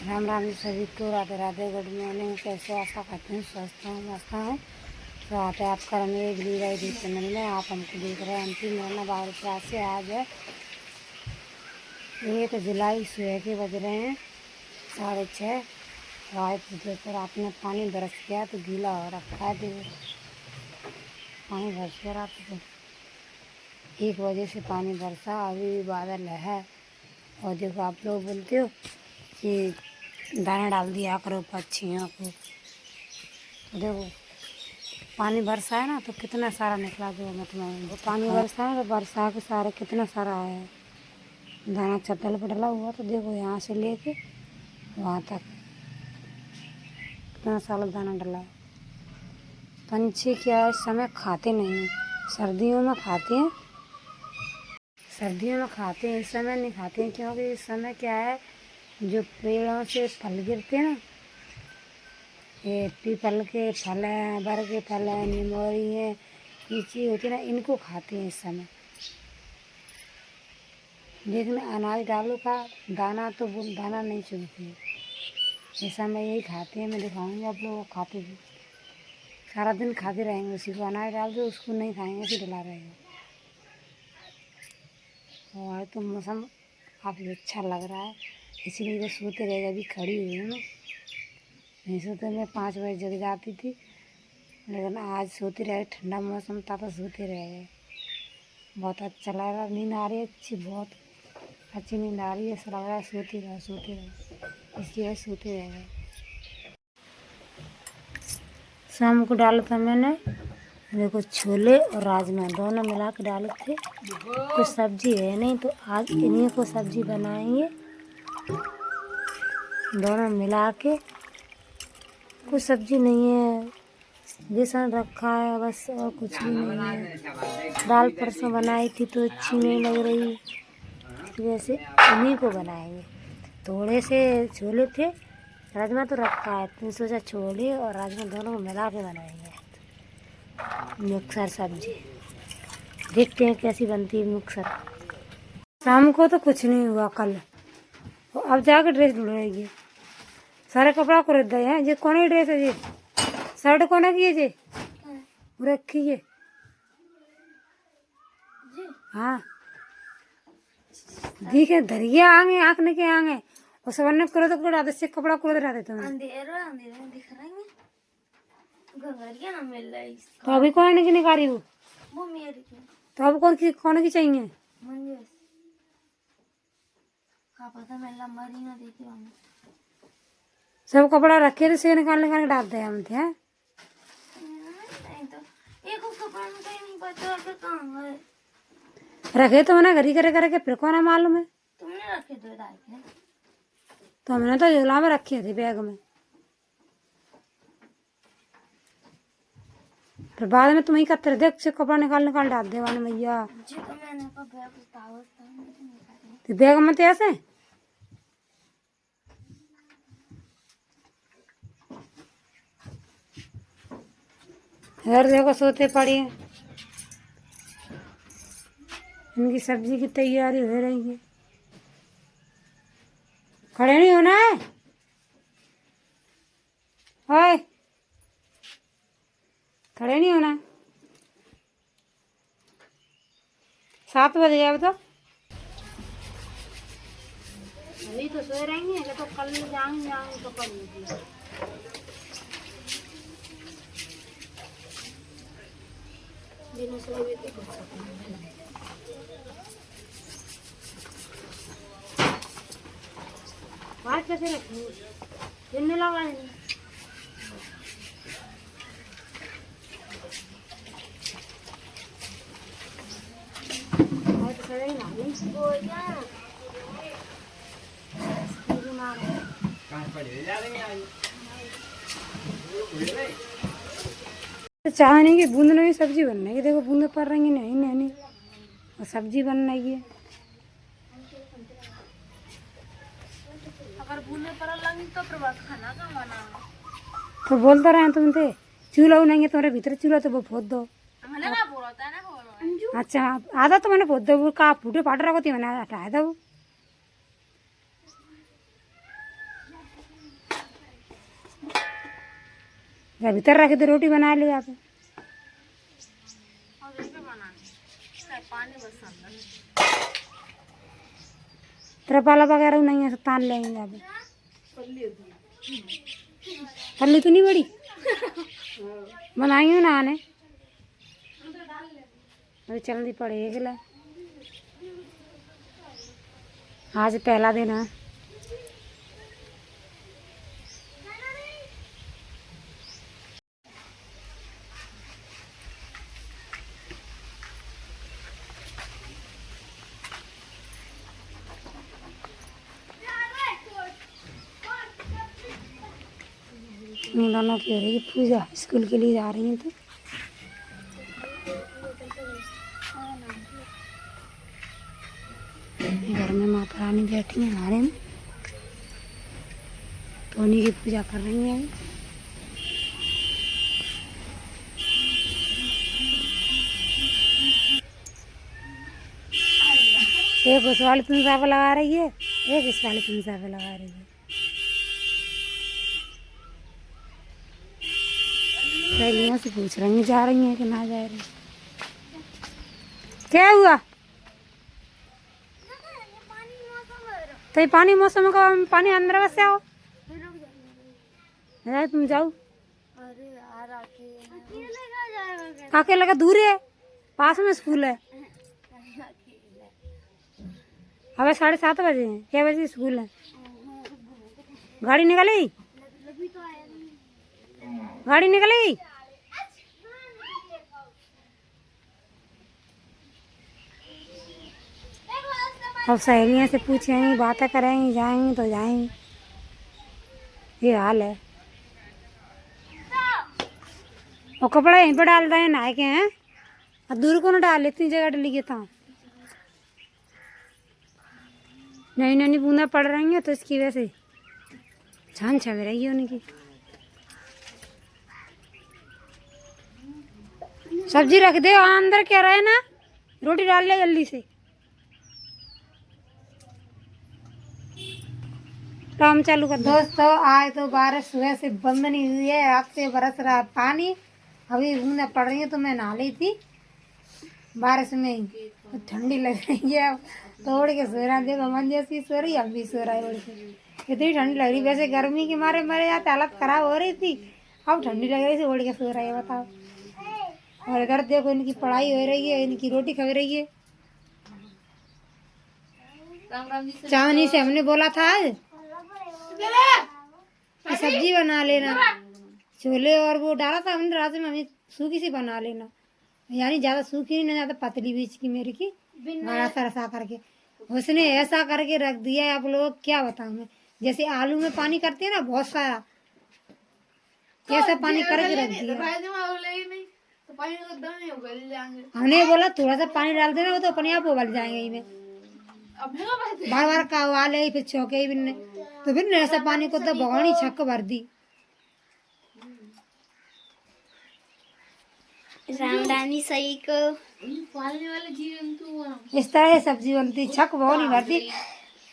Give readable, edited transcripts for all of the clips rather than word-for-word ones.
राम राम जी सभी को, Radhe Radhe, good morning. कैसे आशा करते हैं स्वस्थ हूँ, मस्त हूँ। तो आते आपका मेरे गिरी दी चैनल में आप हमको देख रहे हैं। अंतिम महीना 12 से आज है 1 जुलाई। सुबह के बज रहे हैं 6:30। रात दोपहर आपने पानी बरस गया तो गीला हो रखा है। देखो पानी बरस गया रात को 1 बजे से पानी बरसा, अभी भी बादल है। और देखो आप लोग बोलते हो कि दाना डाल दिया करो पक्षियों को, तो देखो पानी बरसा है ना तो कितना सारा निकला। जो मतलब पानी बरसा है तो बरसा के सारे कितना सारा है दाना चटल पटला हुआ। तो देखो यहाँ से लेके वहाँ तक कितना सारा दाना डला है। पंछी क्या इस समय खाते नहीं हैं, सर्दियों में खाते हैं। सर्दियों में खाते हैं, इस समय नहीं खाते हैं, क्योंकि इस समय क्या है, जो पेड़ों से फल गिरते हैं ना, ये पीपल के फल हैं, बर के फल हैं, निमोरी हैं, लीची होती है ना, इनको खाते हैं इस समय। लेकिन अनाज दालों का दाना तो दाना नहीं चुनते हैं इस समय, यही खाते हैं। मैं दिखाऊंगी आप लोगों को खाते भी, सारा दिन खाते रहेंगे उसी को। अनाज डाल दो उसको नहीं खाएंगे, फिर डला रहेगा। और तो मौसम काफ़ी अच्छा लग रहा है, इसीलिए तो सोते रहेगा। अभी खड़ी हुई हूँ नहीं सोते, मैं 5 बजे जग जाती थी, लेकिन आज सोते रहे। ठंडा मौसम था तो सोते रह गए। बहुत अच्छा लग रहा है, नींद आ रही है अच्छी, बहुत अच्छी नींद आ रही है। ऐसा लग रहा है सोते रहो सोते रहो, इसकी वजह सोते रह गए। शाम को डाला था मैंने, देखो छोले और राजमा दोनों मिला के डाले थे। कुछ सब्जी है नहीं तो आज इन्हीं को सब्जी बनाएंगे दोनों मिला के। कुछ सब्जी नहीं है, बेसन रखा है बस, और कुछ भी नहीं है। दाल परसों बनाई थी तो अच्छी नहीं लग रही, वैसे इन्हीं को बनाएंगे। थोड़े से छोले थे, राजमा तो रखा है तो सोचा छोले और राजमा दोनों को मिला के बनाएंगे मिक्सर सब्जी। देखते हैं कैसी बनती है मिक्सर। शाम को तो कुछ नहीं हुआ, कल अब जाकर ड्रेस ढूंढेगी। सारे कपड़ा खरीद गए हैं। ये कौन ड्रेस है, ये शर्ट कौन की है, ये रखी है। हाँ दिखे धरिया आगे आंखने के आगे और सवरने करो तो कोई आदत से कपड़ा कोड रहा देते हैं। अंधेरा अंधेरा दिख रहा है, घंघरिया ना मिल रहा है। तो अभी कौन की निकाली वो मेरी की। तो अब कौन की चाहिए? मंजूस का पता, मैं लंबा ही ना देखी हूँ। सब कपड़ा रखे थे, से निकाल निकाल के डालते हैं हम थे। नहीं तो एक कपड़ा में कहीं नहीं पता कि कहाँ है। रखे तो मैंने घरी करे के, फिर कौन मालूम है। तुमने रखे दो डाल के? तो हमने तो झोला में रखे थे बैग में, फिर बाद में तुम्हें कतर देख से कपड़ा निकाल निकाल डाल दे वाले मैया जी। तो मैंने को बैग उतावल तो बैग में तो ऐसे घर देखो सोते पड़ी है। इनकी सब्जी की तैयारी हो रही है। खड़े नहीं होना है, ओए खड़े नहीं होना। 7 बज गए अब तो। अभी तो सोए रहेंगे, तो कल जाएंगे तो कल दिन से भी तो कर सकते हैं। बात कैसे रखेंगे, दिन में लगाएंगे। चाहने की बूंद नहीं सब्जी बनने की, देखो बूंदे पड़ रही नहीं नहीं और सब्जी बनने की है। अगर बूंदे पर लगी तो प्रभात खाना का बना तो बोलते रहे तुम थे चूल्हा उनेंगे तुम्हारे भीतर चूल्हा तो वो फोद दो। हमने ना बोलता है ना बोलो। अच्छा आधा तो मैंने फोद दो, वो का फूटे फाट रहा होती मैंने हटाया था वो। या भीतर रखे तो रोटी बना ले आप। और यहीं पे बनाने चाहे पानी बस अंदर है। त्रिपाला वगैरह नहीं है तो तान लेंगे आप। पल्ली तो नहीं बड़ी बनाई हूँ ना आने अभी चलनी पड़ेगी। आज पहला दिन है। इन दोनों की हो रही है पूजा, स्कूल के लिए जा रही हैं तो घर में माता रानी बैठी है हमारे में, तो उन्हीं की पूजा कर रही हैं। एक उस वाली पिंजा पे लगा रही है, एक इस वाली पिंजा पे लगा रही है। सहेलियों से पूछ रही हैं जा रही हैं कि ना जा रही। क्या हुआ? तो ये पानी मौसम का पानी अंदर कैसे आओ? तुम जाओ। काके लगा दूर है, पास में स्कूल है। अबे 7:30 बजे हैं, क्या बजे स्कूल है? गाड़ी निकली? गाड़ी निकली? अब सहेलियों से पूछेंगी, बातें करेंगी, जाएंगी तो जाएंगी। ये हाल है। और कपड़ा यहीं पर डाल रहे हैं नहाए के हैं, और दूर को ना डाल, इतनी जगह डली के था। नई नई बूंदा पड़ रही है तो इसकी वजह से छान छव रही है उनकी। सब्जी रख दे अंदर, क्या रहे ना, रोटी डाल ले जल्दी से। काम चालू कर। दोस्तों आज तो बारिश सुबह से बंद नहीं हुई है, अब से बरस रहा है पानी। अभी बूंदा पड़ रही है तो मैं नहा ली थी बारिश में ही, तो ठंडी लग रही है। अब तो ओढ़ के सो रहा, देखो मन जैसी सो रही, अब भी सो रहा है ओढ़ के। इतनी ठंडी लग रही, वैसे गर्मी के मारे मरे जाते, हालत खराब हो रही थी, अब ठंडी लग रही थी, ओढ़ के सो रहा है, बताओ। और इधर देखो इनकी पढ़ाई हो रही है, इनकी रोटी खा रही है। चांदनी से हमने बोला था आज कि सब्जी बना लेना, छोले और वो डाला था हमने रात में, हमें सूखी सी बना लेना, यानी ज्यादा सूखी नहीं, ना ज्यादा पतली बीच की मेरी की, बड़ा सा रसा करके। उसने ऐसा करके रख दिया है, आप लोग क्या बताऊं मैं, जैसे आलू में पानी करते हैं ना बहुत सारा, ऐसा पानी करके रख दिया। हमने बोला थोड़ा सा पानी डाल देना, वो तो अपने आप उबल जाएंगे इनमें, बार बार का उबाल है फिर चौके बिन्ने, तो फिर ऐसा पानी को तो भगवानी छक भर दी। रामदानी सही को पालने वाले जीव जंतु इस तरह सब्जी बनती, छक भगवानी भरती।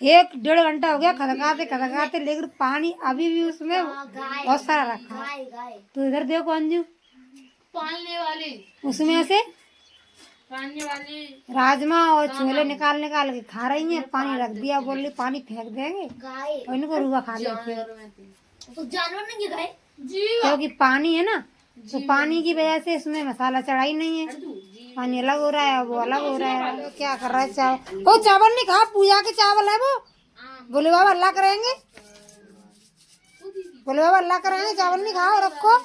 1-1.5 घंटा हो गया खदकाते, लेकिन पानी अभी भी उसमें बहुत सारा रखा है। तो इधर देखो अंजू, पालने वाले उसमें से पालने वाले राजमा और छोले निकाल के खा रही हैं। पानी रख दिया, बोल रही पानी फेंक देंगे और इनको रुआ खा लेते हैं, जानवर नहीं गाय क्योंकि पानी है ना, तो पानी की वजह से इसमें मसाला चढ़ाई नहीं है, पानी अलग हो रहा है, वो अलग हो रहा है। क्या कर रहा है चावल, वो चावल नहीं खा, पूजा के चावल है वो। बोले बाबा अल्लाह करेंगे, बोले बाबा अल्लाह करेंगे, चावल नहीं खाओ, रखो।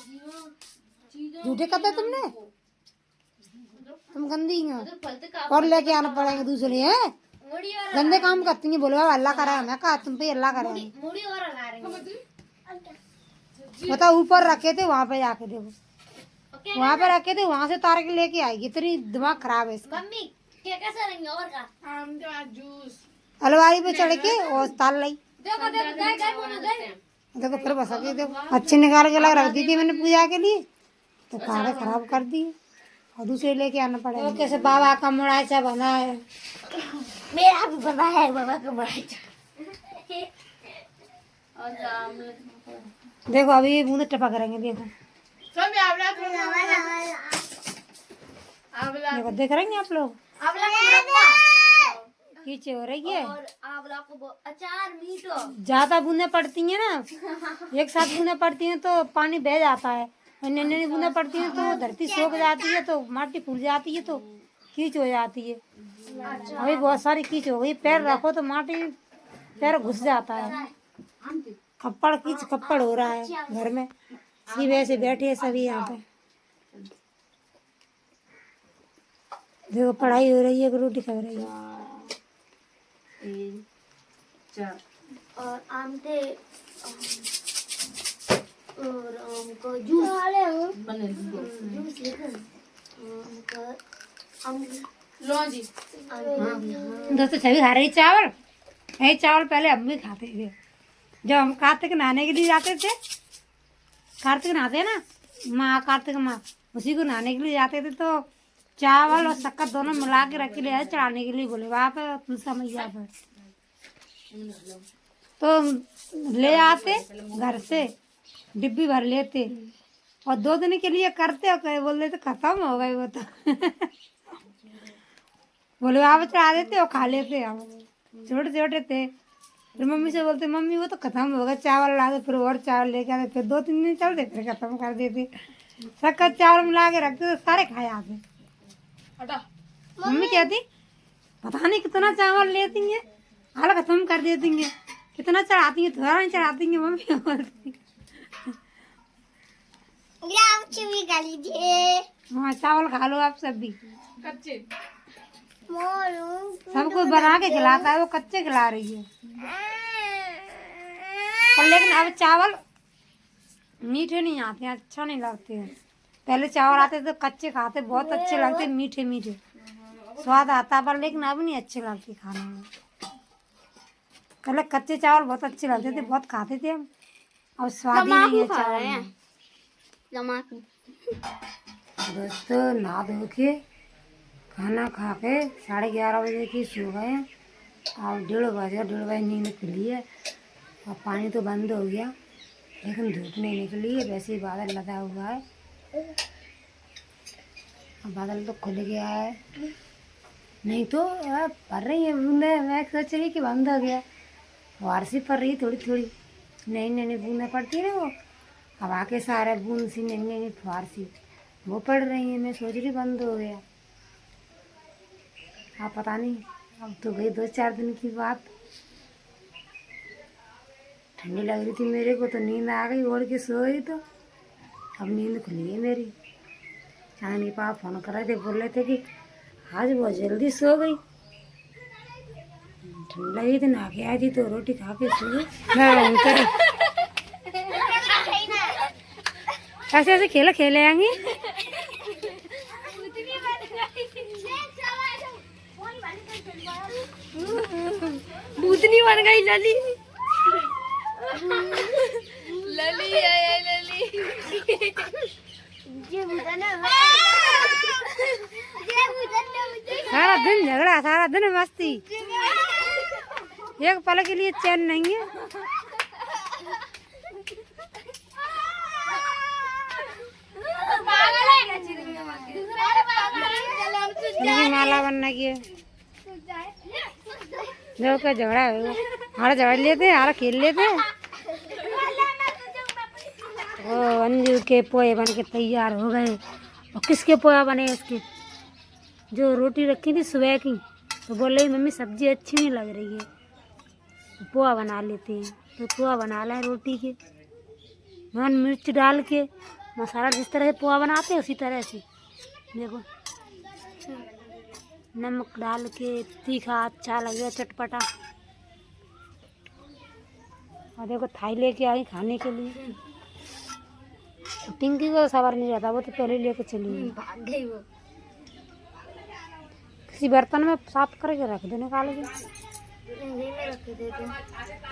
झूठे कहते तुमने, तुम गंदी हो और लेके आना पड़ेगा दूसरे हैं, गंदे काम करती हैं। बोले बाबा अल्लाह करे, मैं कहा तुम पे अल्लाह करेंगे। बताओ ऊपर रखे थे, वहाँ पे जाके देखो, वहाँ पे रखे थे, वहाँ से तार के लेके आएगी। इतनी दिमाग खराब है इसका। मम्मी क्या कैसे रहेंगे और का आम का जूस अलमारी पे चढ़ के और ताल लाई, देखो देखो गाय गाय बोलो गाय देखो फिर बसा के देखो, अच्छे निकाल के लग रख दी थी मैंने पूजा के लिए, तो कागज खराब कर दिए और दूसरे लेके आना पड़ेगा। तो कैसे बाबा का मुड़ाचा बना है, मेरा भी बना है बाबा का बड़ा। और आम देखो अभी बूंदे टपक करेंगे, देखो सब आंवला थोड़ा आंवला देखो देख रहे हैं आप लोग आंवला को मुरब्बा कीचे हो रही है। और आंवला को अचार मीठो। ज्यादा बूंदे पड़ती हैं ना, एक साथ बूंदे पड़ती हैं तो पानी बह जाता है, और नन्ही बूंदे पड़ती हैं तो धरती सूख जाती है, तो माटी फूल जाती है, तो कीच हो जाती है। अभी बहुत सारी कीच हो गई, पैर रखो तो माटी पैर घुस जाता है। खप्पड़ कीच खप्पड़ हो रहा है घर में, इसी वजह से बैठे हैं सभी यहाँ पे। देखो पढ़ाई हो रही है, रोटी खा रही है। और आम थे और आम को जूस जूस लेकर आम लो जी दोस्तों सभी खा रही चावल। यही चावल पहले हम भी खाते थे, जब हम कार्तिक नहाने के लिए जाते थे। कार्तिक नहाते हैं ना, माँ कार्तिक माँ, उसी को नहाने के लिए जाते थे, तो चावल और शक्कर दोनों मिला के रख के ले आए चढ़ाने के लिए, बोले वहाँ पे तुलसा मैया पर। तो ले आते घर से, डिब्बी भर लेते और 2 दिन के लिए करते, और कहे बोल देते खत्म हो गए वो तो बोले वहाँ पे चढ़ा देते और खा लेते। हम छोटे छोटे थे, फिर मम्मी से बोलते मम्मी वो तो खत्म हो गया, चावल ला दे, फिर और चावल लेके आते, फिर 2-3 दिन चलते, फिर खत्म कर देते। शक्कर चावल मिला के रखते तो सारे खा जाते। हटा मम्मी कहती पता नहीं कितना चावल लेती हैं, हाल खत्म कर देती हैं, कितना चढ़ाती हैं, थोड़ा नहीं चढ़ाती हैं। मम्मी बोलती भी खा लीजिए। हाँ चावल खा लो आप सब भी। कच्चे सबको बना के खिलाता है, वो कच्चे खिला रही है। पर लेकिन अब चावल मीठे नहीं आते हैं, अच्छा नहीं लगते हैं। पहले चावल आते तो कच्चे खाते, बहुत अच्छे लगते, मीठे मीठे स्वाद आता, पर लेकिन अब नहीं अच्छे लगते खाने में। पहले कच्चे चावल बहुत अच्छे लगते थे, बहुत खाते थे हम, अब स्वाद ही नहीं है चावल में। दोस्तों नहा धो के खाना खा के 11:30 बजे की सो गए। अब 1:30 नींद खुली है, और पानी तो बंद हो गया, लेकिन धूप नहीं निकली है, वैसे ही बादल लगा हुआ है। अब बादल तो खुल गया है, नहीं तो यार पड़ रही है बूंदे। मैं सोच रही कि बंद हो गया, बारिश पड़ रही थोड़ी थोड़ी, नई नई बूंदें पड़ती है ना, वो हवा के सारे बूंद सी नई नई फुहार सी वो पड़ रही है। मैं सोच रही बंद हो गया, हाँ पता नहीं, अब तो गई 2-4 दिन की बात। ठंडी लग रही थी मेरे को, तो नींद आ गई, ओढ़ के सो गई, तो अब नींद खुली है मेरी। चांदनी पापा फोन कर रहे थे, बोल रहे थे कि आज बहुत जल्दी सो गई, ठंड लगी थी, नहा के आई थी, तो रोटी खा के सो गई। ऐसे ऐसे खेल खेले आएंगे। भूतनी बन गई लली। लली है लली सारा दिन झगड़ा, सारा दिन मस्ती, एक पल के लिए चैन नहीं है। इनकी माला बनना की है, जो का झगड़ा है, हमारा झगड़ लेते, हमारा खेल लेते। ओ अंजू के पोए बन के तैयार हो गए। और किसके पोया बने? उसके जो रोटी रखी थी सुबह की, तो बोल रही मम्मी सब्जी अच्छी नहीं लग रही है, तो पोहा बना लेते हैं। तो पोहा बना लें रोटी के, नमक मिर्च डाल के, मसाला जिस तरह से पोहा बनाते हैं उसी तरह से। देखो नमक डाल के, तीखा अच्छा लगेगा, चटपटा। और देखो थाई लेके आई खाने के लिए। पिंकी को सवार नहीं रहता, वो तो पहले लेके चली गई। किसी बर्तन में साफ करके रख दो, निकाल के।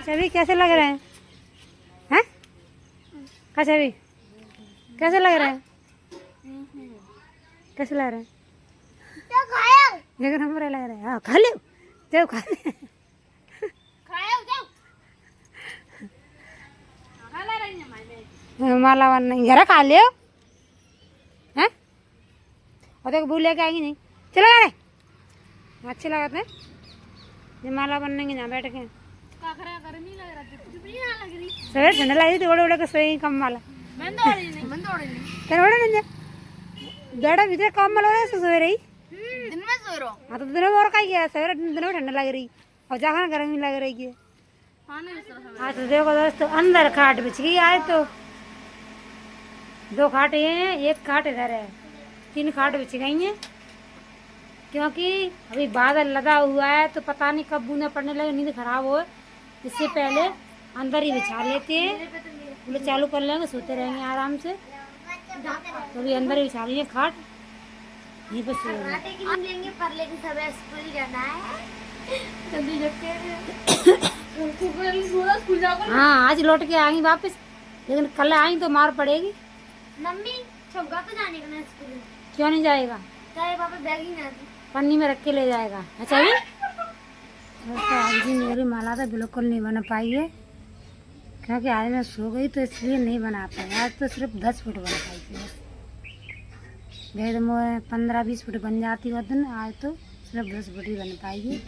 सभी कैसे लग रहे हैं? हैं कैसे भी कैसे लग रहे हैं? कैसे लग रहे हैं? एक नंबर लग रहा है। हाँ खा लो, जाओ खा ले। माला वन नहीं घर खा लियो, और देखो भूल लेके आएंगी नहीं। चलो यार अच्छे लगाते हैं ये माला बनने के यहाँ बैठ के काकरा गर्मी लग रहा है कुछ भी ना लग रही सवेरे ठंडा लगी थी ओढ़े ओढ़े के सोई कम माला मैं दौड़ी नहीं तेरे ओढ़े नहीं बेटा भीतर कम माला हो सवेरे ही दिन में सो रहा हूँ हाँ तो दिन में और का गया सवेरे दिन में ठंडा लग रही और जहाँ गर्मी लग रही है। हाँ नहीं सर हाँ तो देखो दोस्तों अंदर खाट बिछ गई आए तो 2 खाट ये हैं 1 खाट इधर है 3 खाट बिछ गई हैं क्योंकि अभी बादल लगा हुआ है तो पता नहीं कब बूंदे पड़ने लगे नींद खराब हो इससे पहले अंदर ही बिछा लेते हैं बोले चालू कर लेंगे सोते रहेंगे आराम से तो अभी अंदर ही बिछा लिए खाट यहीं पर सो लेंगे पर लेकिन सब स्कूल जाना है जल्दी स्कूल जाओ हाँ आज लौट के आएंगी वापस लेकिन कल आएंगी तो मार पड़ेगी। मम्मी छुपका तो जाने का ना स्कूल क्यों नहीं जाएगा चाहे पापा बैग ही ना पन्नी में रख के ले जाएगा। अच्छा भी दोस्तों आज भी मेरी माला तो बिल्कुल नहीं बना पाई है क्योंकि आज मैं सो गई तो इसलिए नहीं बना पाई। आज तो सिर्फ 10 फुट बना पाई थी बस गए तो मैं 15-20 फुट बन जाती वो दिन आज तो सिर्फ 10 फुट ही बन पाएगी।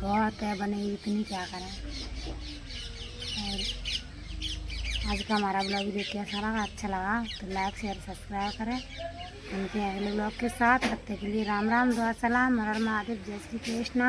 बहुत है बनेगी इतनी क्या करें। और आज का हमारा ब्लॉग देख के कैसा लगा अच्छा लगा तो लाइक शेयर सब्सक्राइब करें। मिलते हैं अगले ब्लॉग के साथ तब तक के लिए राम राम दुआ सलाम हर हर महादेव जय श्री कृष्णा।